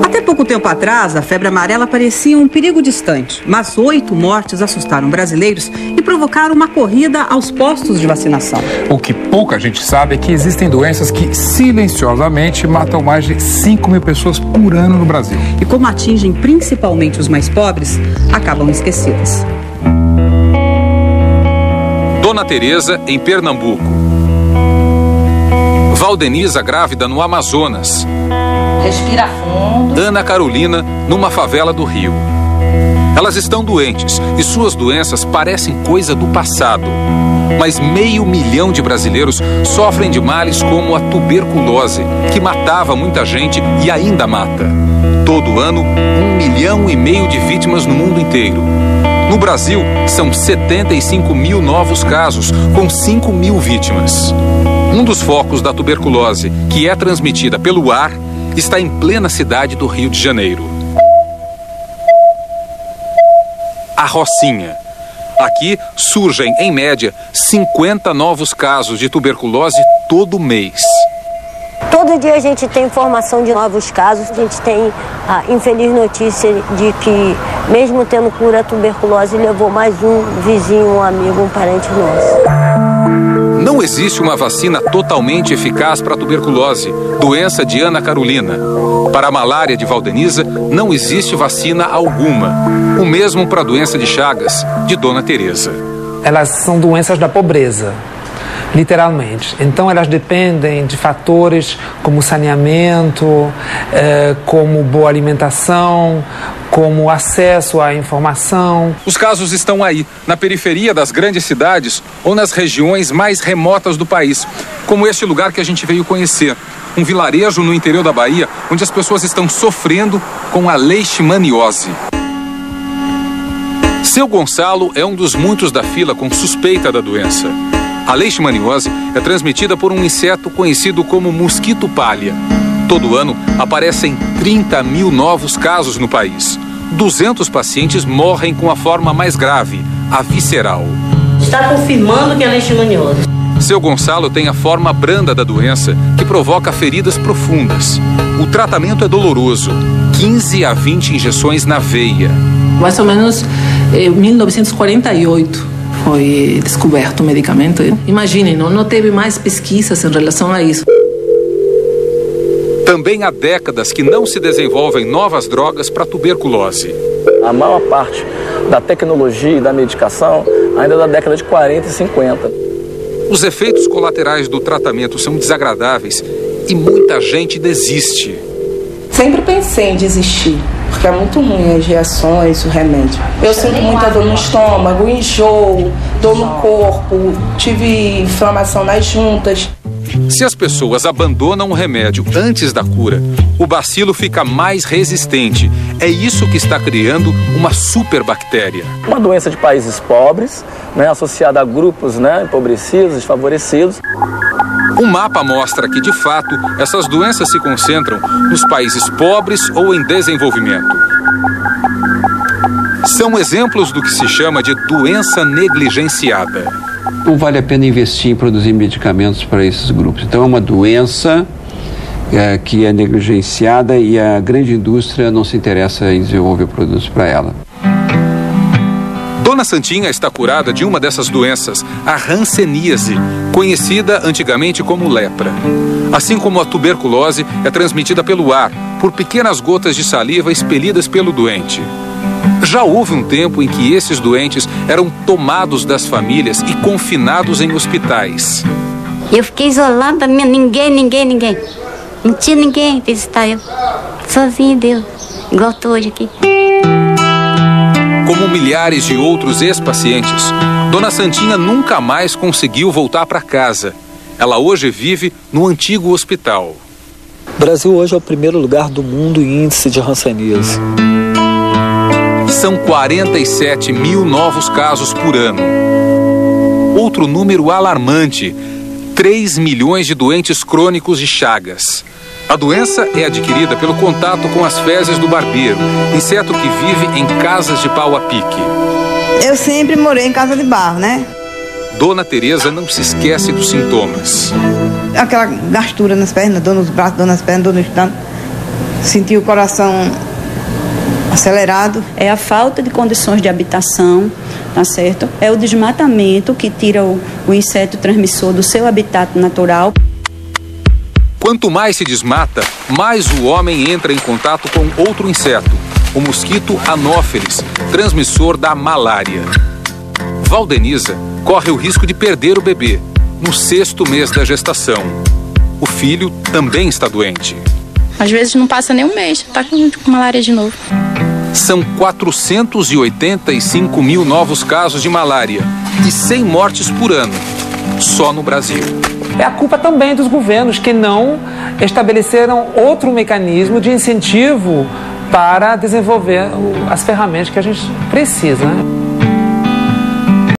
Até pouco tempo atrás, a febre amarela parecia um perigo distante, mas 8 mortes assustaram brasileiros e provocaram uma corrida aos postos de vacinação. O que pouca gente sabe é que existem doenças que silenciosamente matam mais de 5 mil pessoas por ano no Brasil. E como atingem principalmente os mais pobres, acabam esquecidas. Dona Teresa, em Pernambuco. Valdeniza, grávida, no Amazonas. Respira fundo. Ana Carolina, numa favela do Rio. Elas estão doentes e suas doenças parecem coisa do passado. Mas 500 mil de brasileiros sofrem de males como a tuberculose, que matava muita gente e ainda mata. Todo ano, 1,5 milhão de vítimas no mundo inteiro. No Brasil, são 75 mil novos casos, com 5 mil vítimas. Um dos focos da tuberculose, que é transmitida pelo ar, está em plena cidade do Rio de Janeiro. A Rocinha. Aqui surgem, em média, 50 novos casos de tuberculose todo mês. Todo dia a gente tem informação de novos casos. A gente tem a infeliz notícia de que, mesmo tendo cura, a tuberculose levou mais um vizinho, um amigo, um parente nosso. Não existe uma vacina totalmente eficaz para a tuberculose, doença de Ana Carolina. Para a malária de Valdeniza, não existe vacina alguma. O mesmo para a doença de Chagas, de Dona Teresa. Elas são doenças da pobreza, literalmente. Então elas dependem de fatores como saneamento, como boa alimentação, como acesso à informação. Os casos estão aí, na periferia das grandes cidades ou nas regiões mais remotas do país, como este lugar que a gente veio conhecer. Um vilarejo no interior da Bahia, onde as pessoas estão sofrendo com a leishmaniose. Seu Gonçalo é um dos muitos da fila com suspeita da doença. A leishmaniose é transmitida por um inseto conhecido como mosquito palha. Todo ano aparecem 30 mil novos casos no país. 200 pacientes morrem com a forma mais grave, a visceral. Está confirmando que é leishmaniose. Seu Gonçalo tem a forma branda da doença, que provoca feridas profundas. O tratamento é doloroso, 15 a 20 injeções na veia. Mais ou menos em 1948 foi descoberto o medicamento. Imaginem, não teve mais pesquisas em relação a isso. Também há décadas que não se desenvolvem novas drogas para tuberculose. A maior parte da tecnologia e da medicação ainda é da década de 40 e 50. Os efeitos colaterais do tratamento são desagradáveis e muita gente desiste. Sempre pensei em desistir, porque é muito ruim as reações, o remédio. Eu sinto muita dor no estômago, enjoo, dor no corpo, tive inflamação nas juntas. Se as pessoas abandonam o remédio antes da cura, o bacilo fica mais resistente. É isso que está criando uma superbactéria. Uma doença de países pobres, associada a grupos empobrecidos, desfavorecidos. O mapa mostra que, de fato, essas doenças se concentram nos países pobres ou em desenvolvimento. São exemplos do que se chama de doença negligenciada. Não vale a pena investir em produzir medicamentos para esses grupos. Então é uma doença que é negligenciada e a grande indústria não se interessa em desenvolver produtos para ela. Dona Santinha está curada de uma dessas doenças, a hanseníase, conhecida antigamente como lepra. Assim como a tuberculose é transmitida pelo ar, por pequenas gotas de saliva expelidas pelo doente. Já houve um tempo em que esses doentes eram tomados das famílias e confinados em hospitais. Eu fiquei isolada, ninguém. Não tinha ninguém visitar eu. Sozinha Deus, igual estou hoje aqui. Como milhares de outros ex-pacientes, Dona Santinha nunca mais conseguiu voltar para casa. Ela hoje vive no antigo hospital. O Brasil hoje é o primeiro lugar do mundo em índice de hanseníase. São 47 mil novos casos por ano. Outro número alarmante, 3 milhões de doentes crônicos de Chagas. A doença é adquirida pelo contato com as fezes do barbeiro, inseto que vive em casas de pau a pique. Eu sempre morei em casa de barro, Dona Teresa não se esquece dos sintomas. Aquela gastura nas pernas, dor nos braços, dor nas pernas, dor no estômago. Senti o coração acelerado. É a falta de condições de habitação, tá certo? É o desmatamento que tira o inseto transmissor do seu habitat natural. Quanto mais se desmata, mais o homem entra em contato com outro inseto, o mosquito Anófeles, transmissor da malária. Valdenisa corre o risco de perder o bebê no 6º mês da gestação. O filho também está doente. Às vezes não passa nem um mês, está com malária de novo. São 485 mil novos casos de malária e 100 mortes por ano, só no Brasil. É a culpa também dos governos que não estabeleceram outro mecanismo de incentivo para desenvolver as ferramentas que a gente precisa, né?